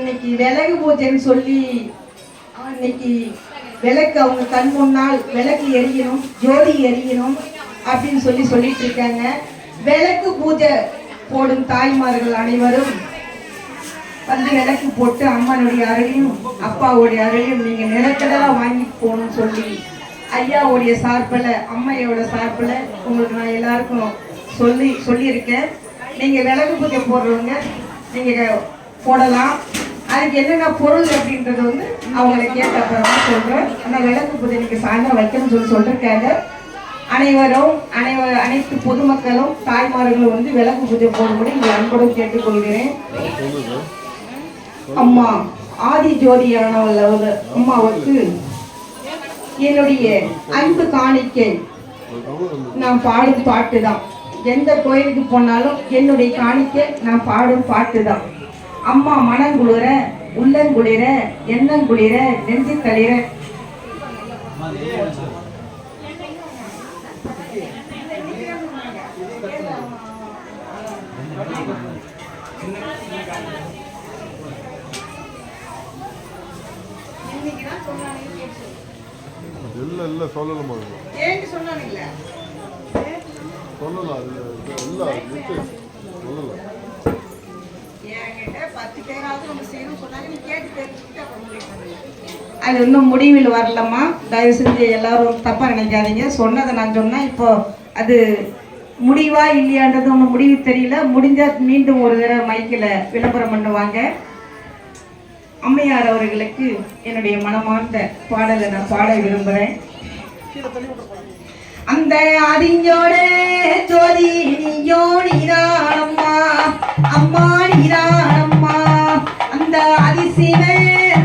இன்னைக்கு விளக்கு பூஜைன்னு சொல்லி இன்னைக்கு விளக்கு அவங்க கண் முன்னால் விளக்கு எரியணும், ஜோதி எரியணும் அப்படின்னு சொல்லிட்டு இருக்காங்க. விளக்கு பூஜை போடும் தாய்மார்கள் அனைவரும் வந்து விளக்கு போட்டு அம்மனுடைய அருளையும் அப்பாவுடைய அருளையும் நீங்க நிலக்கடலா வாங்கிட்டு போகணும்னு சொல்லி ஐயாவுடைய சார்பில் அம்மையோட சார்பில் உங்களுக்கு நான் எல்லாருக்கும் சொல்லியிருக்கேன். நீங்க விளக்கு பூஜை போடுறவங்க நீங்க போடலாம். அதுக்கு என்னென்ன பொருள் அப்படின்றது வந்து அவங்களை கேட்டப்பறமா சொல்றேன். ஆனால் விளக்கு பூஜை நீங்க சாயந்தரம் வைக்கணும்னு சொல்லியிருக்காங்க. அனைத்து பொதுமக்களும் தாய்மார்களும் வந்து விளக்கு பூஜை போடும்படி உங்களை அன்போடு கேட்டுக்கொள்கிறேன். அம்மா ஆதி ஜோதியானவள் அம்மாவுக்கு என்னுடைய அன்பு காணிக்கை நான் பாடும் பாட்டு தான். எந்த கோயிலுக்கு போனாலும் என்னுடைய காணிக்கை நான் பாடும் பாட்டு தான். அம்மா மனங்குளிர உள்ளங்குளிர எண்ணங்குளிர நெஞ்சு தளிர இல்ல சொல்லலாமா ஏன்னு சொன்னானுங்களே சொல்லலாம் இல்ல சொல்லலாம் அது இன்னும் முடிவில் வரலம்மா. தயவு செஞ்சு எல்லாரும் தப்பா நினைக்காதீங்க. சொன்னதை நான் சொன்னேன். இப்போ அது முடிவா இல்லையான்றது ஒன்றும் முடிவு தெரியல. முடிஞ்சா மீண்டும் ஒரு தடவை மைக்கில் விளம்பரம் பண்ணுவாங்க. அம்மையார் அவர்களுக்கு என்னுடைய மனமார்ந்த பாடலை நான் பாட விரும்புகிறேன். அந்த அறிஞோட ஜோதி நீயோ நீதானம்மா, அம்மா நீதானம்மா. அந்த அதிசய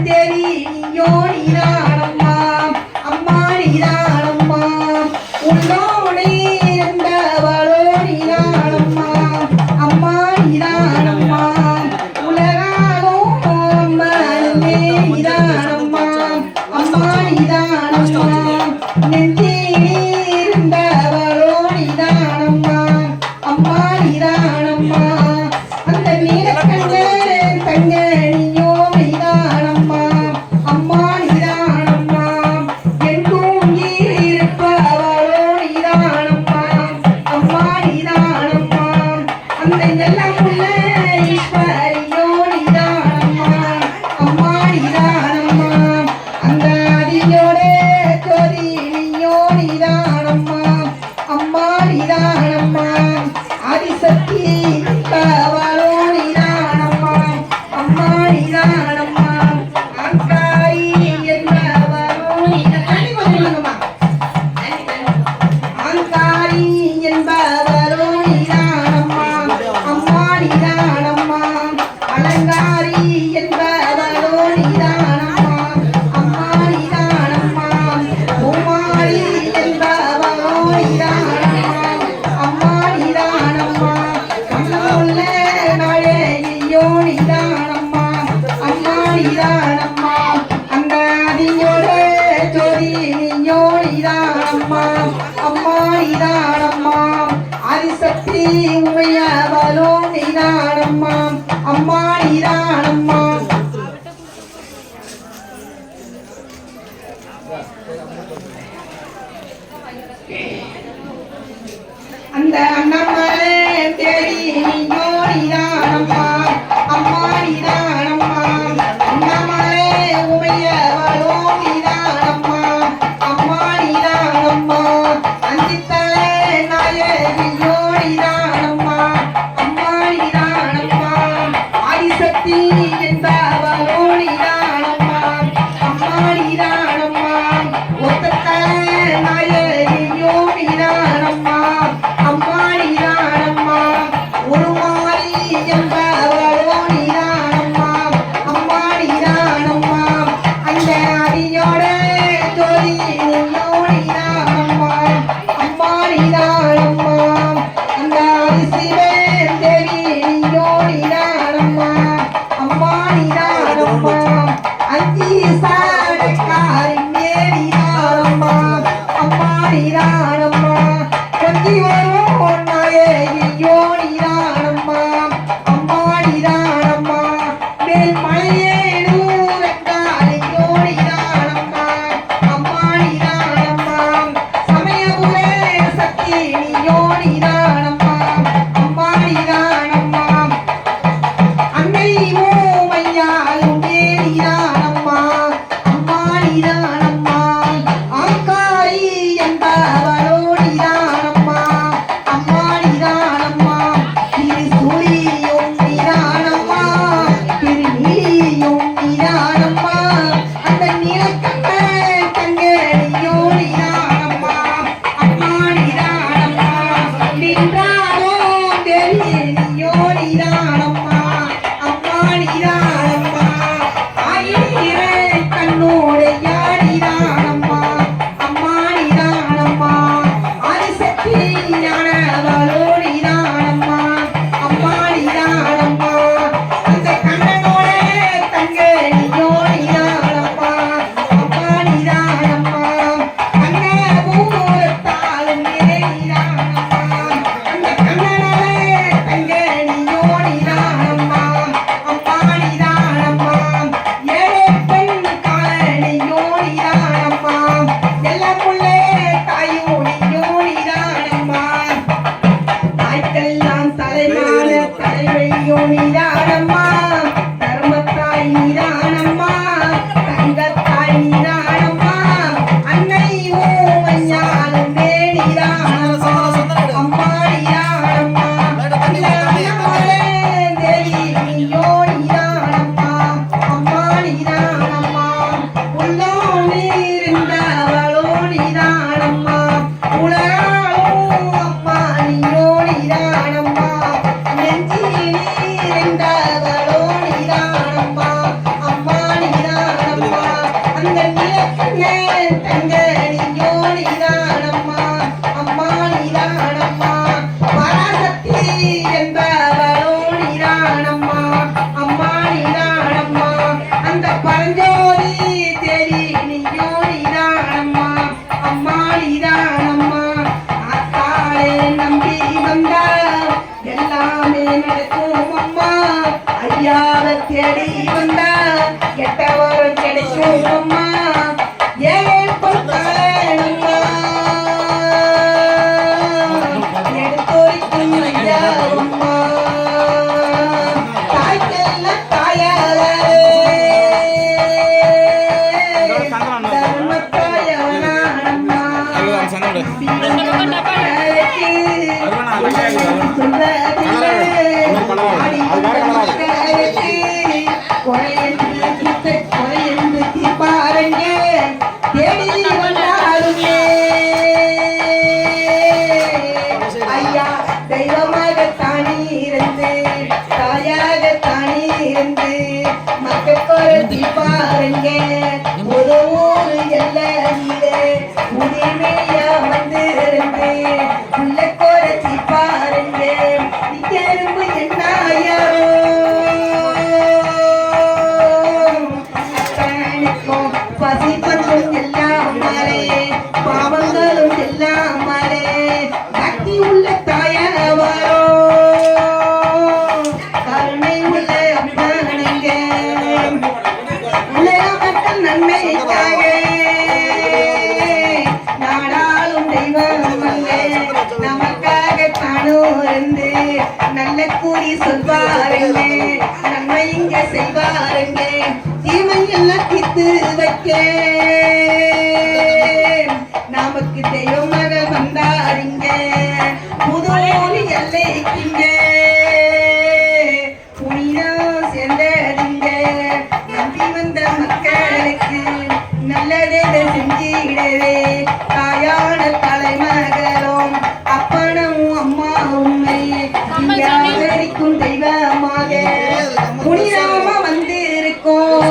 தேவி நீயோ நீதானம்மா, அம்மா நீதானம்மா. உள்ளோடே இருந்தவளோ நீதானம்மா, அம்மா நீதானம்மா. உலகாலோ அம்மே நீதானம்மா, அம்மா நீதானம்மா. நெஞ்சே அந்த அண்ணாமலை தேடி நீயோ நீதானம்மா, அம்மா நீதானம்மா. அண்ணாமலை உமையவளோ நீதானம்மா, அம்மா நீதானம்மா. அஞ்சித்தலை நாயகியோ நீதானம்மா, அம்மா நீதானம்மா. ஆதிசக்தி என்பவளோ நீதானம்மா, அம்மா நீதானம்மா. ஒத்தத்தலை நாயகியோ நீதானம்மா, அம்மா நீதானம்மா. ஒரு மாறி என்பவளோ நீதானம்மா, அம்மா நீதானம்மா. அந்த அடியோட ஜோதி நீயோ நீதானம்மா, அம்மா நீதானம்மா. அந்த நீதானம்மா அம்மா நீதானம்மா அன்னை ஓமையாலும் நீதானம்மா அம்மா நீதானம்மா ஆங்காரி என்பவளோ நீதானம்மா அம்மா நீதானம்மா திருசூலியும் நீதானம்மா திருநீலியும் நீதானம்மா அந்த நீலக்கண்ண கண்களியோ நீதானம்மா அம்மா நீதானம்மா நின்றாரோ தெரியியோ நீதானம்மா அம்மா நீதானம்மா ஆயிரே கண்ணோடைய நீதானம்மா அம்மா நீதானம்மா ஆதிசக்தி ஞானவளோ நீதானம்மா அம்மா நீதானம்மா அந்த கண்ணனோட தங்கையோ நீதானம்மா அம்மா நீதானம்மா கண்ணபூரத்தாலும் நீதானம்மா அந்த கண்ணனோட தங்கையோ நீதானம்மா அம்மா நீதானம்மா ஏழை பெண் காலனியோ நீதானம்மா எல்லாமுள்ளே தாயோ நீயோ நீதானம்மா தாய்க்கெல்லாம் தலைமான தலைவையோ நீதானம்மா தர்மத்தாய் நீதானம்மா தங்கத்தாய் நீதானம்மா அன்னை ஓமையாலும் நீதானம்மா அம்மா நீதானம்மா இளமையாளே தேவி நீயோ நீதானம்மா அம்மா நீதானம்மா உள்ளோ நீரிந்தவளோ நீதானம்மா உலகாளோ அம்மா நீயோ நீதானம்மா நெஞ்சி நீரிந்தவளோ நீதானம்மா அம்மா நீதானம்மா அந்த நிலக்கண்ணே தங்கனியோ நீதானம்மா அம்மா நீதானம்மா பராசக்தி என்பவளோ நீதானம்மா அம்மா நீதானம்மா அந்த பரஞ்சோதி தேவி நீயோ நீதானம்மா அம்மா நீதானம்மா ஆத்தாளே நம்பி வந்தா எல்லாமே நடக்கும் அம்மா ஐயாவை தேடி வந்தா கெட்டவரும் கிடைக்கும் அம்மா ஏழை பொருட்களம்மா எடுத்தோய்க்கும் ஐயா அம்மா தாய்க்கெல்லாம் தாயாரே தர்மத்தாயவனானம்மா ஐயா தெய்வமாக தானே இருந்து தாயாக தானே இருந்து மக்கள் குறைச்சி பாருங்க ஒரு ஊரு எல்லையிலே உரிமையா வந்து இருந்து உள்ள குறைச்சி பாருங்க இங்கெரும்பு என்னாயாரோ அத்தனைக்கும் பசி பஞ்சம் எல்லாம் மறை பாவங்களும் எல்லாம் மறை பக்தி உள்ள தாயவரோ கருணை உள்ள அம்மானுங்க உலக மக்கள் நன்மைக்காக நாடாளும் தெய்வம் அங்கே நமக்காக தானும் இருந்து நல்ல கூறி சொல்வாருங்க நன்மை இங்க செய்வாருங்க தீமை எல்லாம் தீர்த்து வைக்க நமக்கு தெய்வமாக வந்தாருங்க புதோலி எல்லைக்குங்க புனிதம் சேர்ந்ததுங்க நம்பி வந்த மக்களுக்கு நல்லதே செஞ்சிடவே தாயான தலைமகளும் அப்பனும் அம்மாவும் இங்க ஆதரிக்கும் தெய்வமாக புனிதமா வந்திருக்கோம்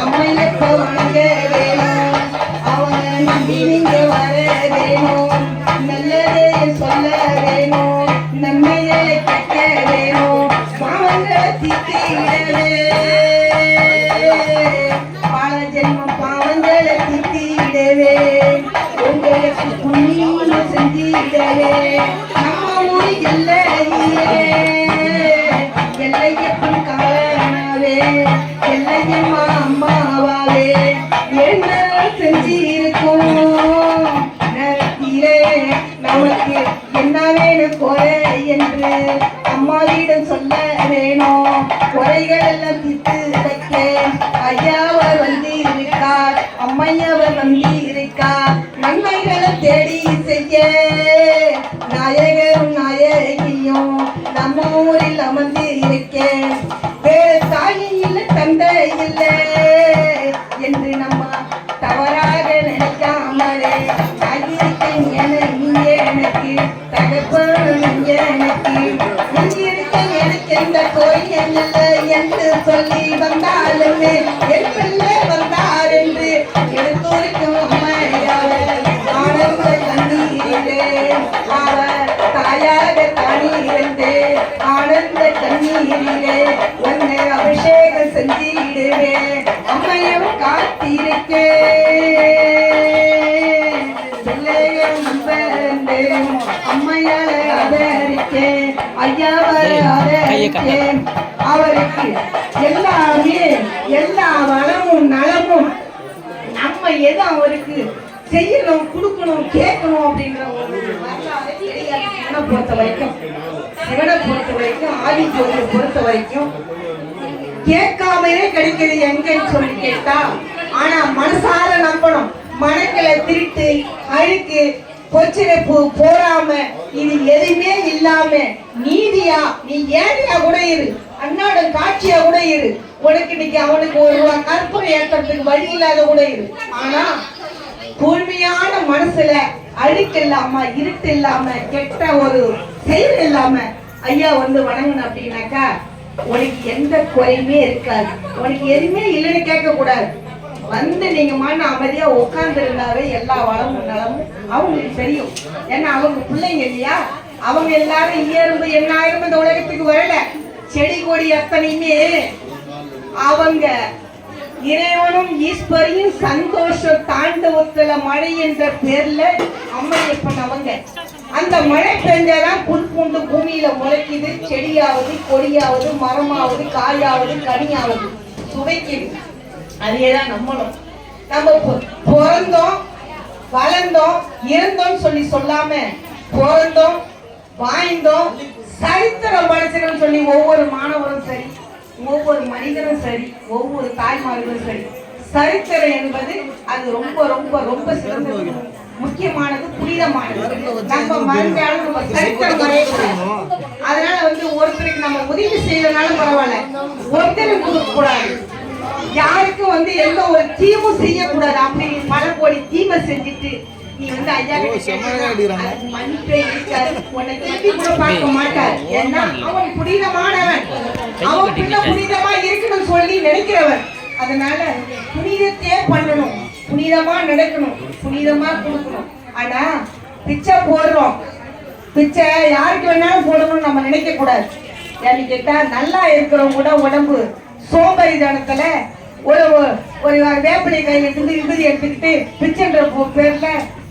அம்மையப்ப வணங்க வேணும் அவங்க நம்பி நீங்க வர வேணும் நல்லதே சொல்ல வேணும் நன்மையை கேட்க வேணும் பாவங்களை தீர்த்திடவே பால ஜென்மம் பாவங்களை தீர்த்திடவே உங்களுக்கு புண்ணியம் செஞ்சிடவே நம்ம ஊர் எல்லையே எல்லையப்பன் காரணாவே எல்லையம்மா அம்மாவாவே என்ன செஞ்சிருக்கோம் நமக்கு என்ன வேணும் குறை என்று அம்மாவிடம் சொல்ல வேணும். குறைகள் எல்லாம் தீர்த்து வைக்க ஐயாவர் வந்து இருக்கார், அம்மையவர் வந்து இருக்கார். நன்மைகளை தேடி செய்ய நாயகரும் நாயகியும் நம்ம ஊரில் அமர்ந்து இருக்கேன். வேறு தாய் இல்லை தந்தை இல்லை என்று நம்ம தவறாக நினைக்காமலே தாயிருக்கேன் என நீங்க எனக்கு தகப்பன் நீங்க எனக்கு நீங்கிருக்கேன் எனக்கு எந்த கோயில் இல்லை என்று சொல்லி வந்தாலுமே என் பிள்ளை வந்தார் என்று எடுத்துரைக்கும் அம்மையாவர் ஆனந்த கண்ணீரிலே அவர் தாயாக தண்ணீரிலே ஆனந்த கண்ணீரிலே உன்னை அபிஷேகம் செஞ்சிடுவேன். அம்மையும் காத்திருக்கேன், பிள்ளையும் நம்பேன், அம்மையால ஆதரிக்கேன், ஐயாவை ஆதரிக்கேன். அவருக்கு எல்லாமே எல்லா வளமும் நலமும் நம்ம எது அவருக்கு செய்யணும் கொடுக்கணும் கேட்கணும் அப்படிங்கிற ஒரு வரலாறு கிடையாது. சிவனை பொறுத்த வரைக்கும் ஆதி ஜோதியை பொறுத்த வரைக்கும் கேட்காமலே கிடைக்கிறது எங்கன்னு சொல்லி கேட்டா, ஆனா மனசார நம்பணும். மனங்களை திருட்டு அழுக்கு பொச்சிரைப்பு போறாம இது எதுவுமே இல்லாம நீதியா நீ ஏழையா கூட இரு, அன்னாட காட்சியா கூட இரு, உனக்கு இன்னைக்கு அவனுக்கு ஒரு கற்பனை ஏற்றத்துக்கு வழி இல்லாத கூட இரு. ஆனா தூய்மையான மனசுல அழுக்கு இல்லாம இருட்டு இல்லாம கெட்ட ஒரு செயல் இல்லாம ஐயா வந்து வணங்கணும் அப்படின்னாக்கா உனக்கு எந்த குறையுமே இருக்காது. உனக்கு எதுவுமே இல்லைன்னு கேட்க கூடாது. வந்து நீங்க மன அமைதியா உட்கார்ந்து இருந்தாவே எல்லா வளமும் நலமும் அவங்களுக்கு தெரியும். ஏன்னா அவங்க பிள்ளைங்க இல்லையா, அவங்க எல்லாரும் இயல்பு எண்ணாயிரம் இந்த உலகத்துக்கு வரல. செடி கொடி அத்தனையுமே அவங்க இறைவனும் ஈஸ்வரியும் சந்தோஷ தாண்டவத்துல மழை என்ற பேர்ல அம்மையப்பன் அவங்க அந்த மழை பெஞ்சாதான் புல் பூண்டு பூமியில முளைக்குது, செடியாவது கொடியாவது மரமாவது காயாவது கனியாவது சுவைக்குது. அதேதான் நம்மளும் நம்ம பிறந்தோம் வளர்ந்தோம் இருந்தோம் சொல்லி சொல்லாம பிறந்தோம் வாழ்ந்தோம் சரித்திரம் படைச்சிடும் சொல்லி ஒவ்வொரு மாணவரும் சரி, ஒவ்வொரு மனிதனும் சரி, ஒவ்வொரு தாய்மார்களும் சரி, சரித்திரம் என்பது அது ரொம்ப ரொம்ப ரொம்ப சிறந்தது, முக்கியமானது, புனிதமானது. நம்ம மறந்தாலும் நம்ம சரித்திரம் வரையக்கூடாது. அதனால வந்து ஒருத்தருக்கு நம்ம உதவி செய்யறதுனாலும் பரவாயில்ல, ஒருத்தருக்கு கொடுக்க கூடாது, யாருக்கும் வந்து எந்த ஒரு தீமும் செய்யக்கூடாது. அப்படி பல கோடி தீமை செஞ்சுட்டு நீ வந்து ஐயா மன்னிப்பே இருக்காது, உன்னை திருப்பி கூட பார்க்க மாட்டார். ஏன்னா அவன் புனிதமானவன், அவன் பின்ன புனிதமா இருக்கணும்னு சொல்லி நினைக்கிறவன். அதனால புனிதத்தையே பண்ணணும், புனிதமா நடக்கணும், புனிதமா கொடுக்கணும். ஆனா பிச்சை போடுறோம், பிச்சை யாருக்கு வேணாலும் போடணும்னு நம்ம நினைக்க கூடாது. ஏன்னு கேட்டா நல்லா இருக்கிறவங்க கூட உடம்பு சோம்பரிதானத்துல ஒரு ஒரு வேப்பிலை கையில இருந்து விபதி எடுத்துக்கிட்டு பிச்சைன்ற பேர்ல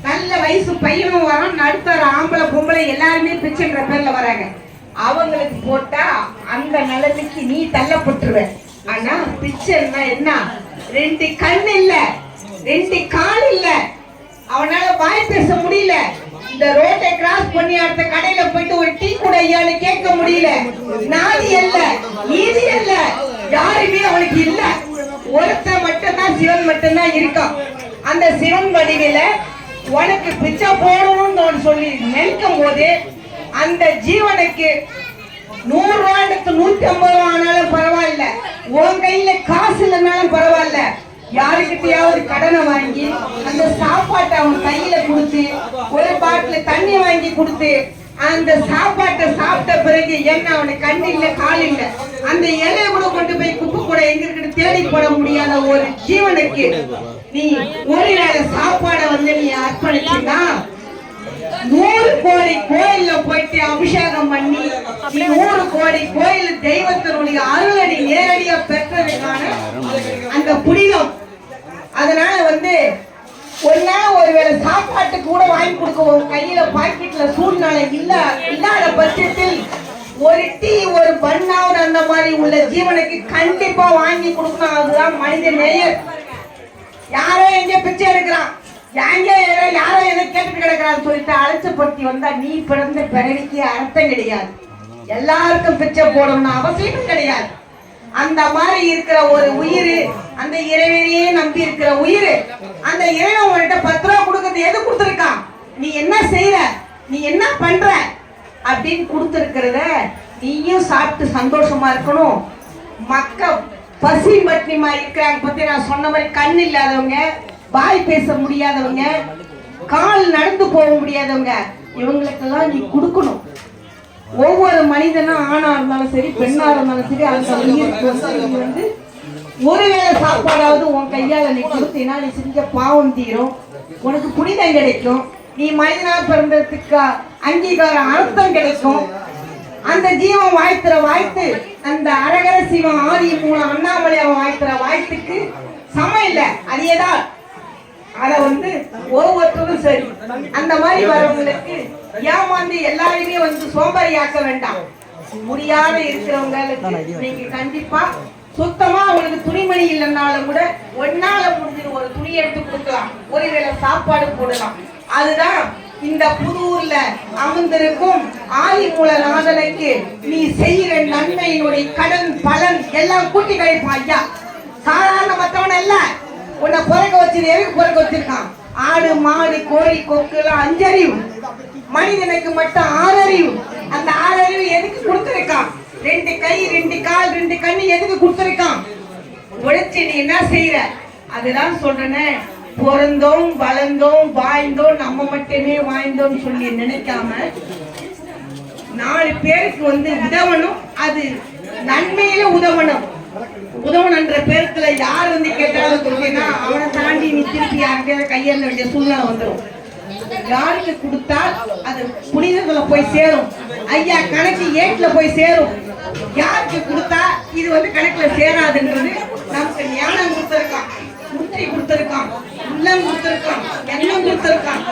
நல்ல வயசு பையனும் வரோம், நடுத்தர ஆம்பளை பொம்பளை எல்லாருமே பிச்சைன்ற பேர்ல வராங்க. அவங்களுக்கு போட்டா அந்த நிலைமைக்கு நீ தள்ளப்பட்டுருவ. ஆனா பிச்சைன்னா என்ன, ரெண்டு கண் இல்ல, ரெண்டு கால் இல்ல, அவனால வாய் பேச முடியல, இந்த ரோட்டை கிராஸ் பண்ணி அடுத்த கடையில போயிட்டு ஒரு டீ கூட ஐயான்னு கேட்க முடியல, நாதி அல்ல நீதி அல்ல யாருமே அவனுக்கு இல்ல. ஒருத்தன் மட்டும்தான் சிவன் மட்டும்தான் இருக்கான். அந்த சிவன் வடிவில உனக்கு பிச்சை போடணும்னு சொல்லி நினைக்கும் போது அந்த ஜீவனுக்கு 100 ரூபாய்க்கு 150 ரூபா ஆனாலும் பரவாயில்ல, உன் கையில காசு இல்லைனாலும் பரவாயில்ல, யாருக்கிட்டையாவது கடனை வாங்கி அந்த சாப்பாட்டை அவன் கையில கொடுத்து ஒரு பாட்டில் தண்ணி வாங்கி கொடுத்து அந்த சாப்பாட்டை சாப்பிட்ட பிறகு என்ன அவனுக்கு கண்ணு இல்ல கால் இல்ல, அந்த இலையை கூட கொண்டு போய் குப்பை கூட எங்க இருக்கு தேடி போட முடியாத ஒரு ஜீவனுக்கு நீ ஒரு வேளை சாப்பாடை வந்து நீ அர்ப்பணிச்சுன்னா 100 கோடி கோயில்ல போயிட்டு அபிஷேகம் பண்ணி 100 கோடி கோயில் தெய்வத்தினுடைய அருளடி நேரடியா பெற்றதுக்கான அந்த புனிதம். அதனால வந்து ஒரு நாள் ஒருவேளை சாப்பாட்டு கூட வாங்கி கொடுக்க கையில பாக்கெட்ல சூழ்நிலை இல்லாத பட்சத்தில் ஒரு டீ ஒரு பண்ணாவது அந்த மாதிரி உள்ள ஜீவனுக்கு கண்டிப்பா வாங்கி கொடுக்கணும். அதுதான் மனித நேயர். யாரோ எங்க பிச்சை எடுக்கிறான், யாரோ எதை கேட்டுட்டு கிடக்கிறான்னு சொல்லிட்டு அலட்சியப்படுத்தி வந்தா நீ பிறந்த பிறவிக்கு அர்த்தம் கிடையாது. எல்லாருக்கும் பிச்சை போடணும்னு அவசியம் கிடையாது. அந்த மாதிரி இருக்கிற ஒரு உயிர், அந்த இறைவனையே நம்பி இருக்கிற உயிர், அந்த இறைவன் உன்கிட்ட 10 ரூபா கொடுக்கறது எது கொடுத்துருக்கான், நீ என்ன செய்யற, நீ என்ன பண்ற அப்படின்னு கொடுத்துருக்கிறத நீயும் சாப்பிட்டு சந்தோஷமா இருக்கணும். மக்கள் பசி பட்டினிமா இருக்கிறாங்க பத்தி நான் சொன்ன மாதிரி கண் இல்லாதவங்க, வாய் பேச முடியாதவங்க, கால் நடந்து போக முடியாதவங்க, இவங்களுக்கெல்லாம் நீ கொடுக்கணும். ஒவ்வொரு மனிதனும் ஆணா இருந்தாலும் சரி பெண்ணா இருந்தாலும் சரி அந்த உயிருக்கு வந்து ஒருவேளை சாப்பாடாவது உன் கையால நீ கொடுத்தீங்கன்னா நீ செஞ்ச பாவம் தீரும், உனக்கு புனிதம் கிடைக்கும், நீ மனிதனா பிறந்ததுக்கு அங்கீகாரம் அர்த்தம் கிடைக்கும். அந்த ஜீவன் வாழ்த்துற வாழ்த்து அந்த அரகர சிவன் ஆதி மூலம் அண்ணாமலை அவன் வாழ்த்துற வாழ்த்துக்கு சமம் இல்லை. அதேதான் அதை வந்து ஒவ்வொருத்தரும் சரி அந்த மாதிரி வரவங்களுக்கு ஏமாந்து எல்லாருமே வந்து சோம்பேறி ஆக்க வேண்டாம். முடியாத இருக்கிறவங்களுக்கு நீங்க கண்டிப்பா சுத்தமா உங்களுக்கு துணிமணி இல்லைன்னாலும் கூட ஒன்னால முடிஞ்சு ஒரு துணி எடுத்து கொடுக்கலாம், ஒருவேளை சாப்பாடு போடலாம். அதுதான் இந்த புதூர்ல அமர்ந்திருக்கும் ஆதிமூல நாதனுக்கு நீ செய்கிற நன்மையினுடைய கடன் பலன் எல்லாம் கூட்டி கழிப்பான். ஐயா சாதாரண மற்றவன இல்ல, உன்னை பிறக்க வச்சது எதுக்கு பிறக்க வச்சிருக்கான்? ஆடு மாடு கோழி கொக்கு எல்லாம் 5 அறிவு, மனிதனுக்கு மட்டும் 6 அறிவு. அந்த 6 அறிவு எதுக்கு கொடுத்திருக்கான்? 2 கை 2 கால் 2 கண்ணு எதுக்கு கொடுத்திருக்கான்? உழைச்சி நீ என்ன செய்யற? அதுதான் சொல்றேன்னு பிறந்தோம் வளர்ந்தோம் வாழ்ந்தோம் நம்ம மட்டுமே வாழ்ந்தோம் சொல்லி நினைக்காம 4 பேருக்கு வந்து உதவணும். அது நன்மையில உதவணும். உதவணுன்ற பேருக்குல யார் வந்து கேட்டாலும் சொல்லினா அவனை தாண்டி நீ திருப்பி யாருக்கையாவது கையெழுந்த வேண்டிய சூழ்நிலை வந்துடும். யாருக்கு கொடுத்தால் அது புனிதத்துல போய் சேரும். ஐயா கணக்கு ஏட்டுல போய் சேரும். யாருக்கு கொடுத்தா இது வந்து கணக்குல சேராதுன்றது நமக்கு ஞானம் கொடுத்திருக்கான், புத்தி கொடுத்திருக்கான், உள்ளம் கொடுத்திருக்கான், எண்ணம் கொடுத்திருக்கான்.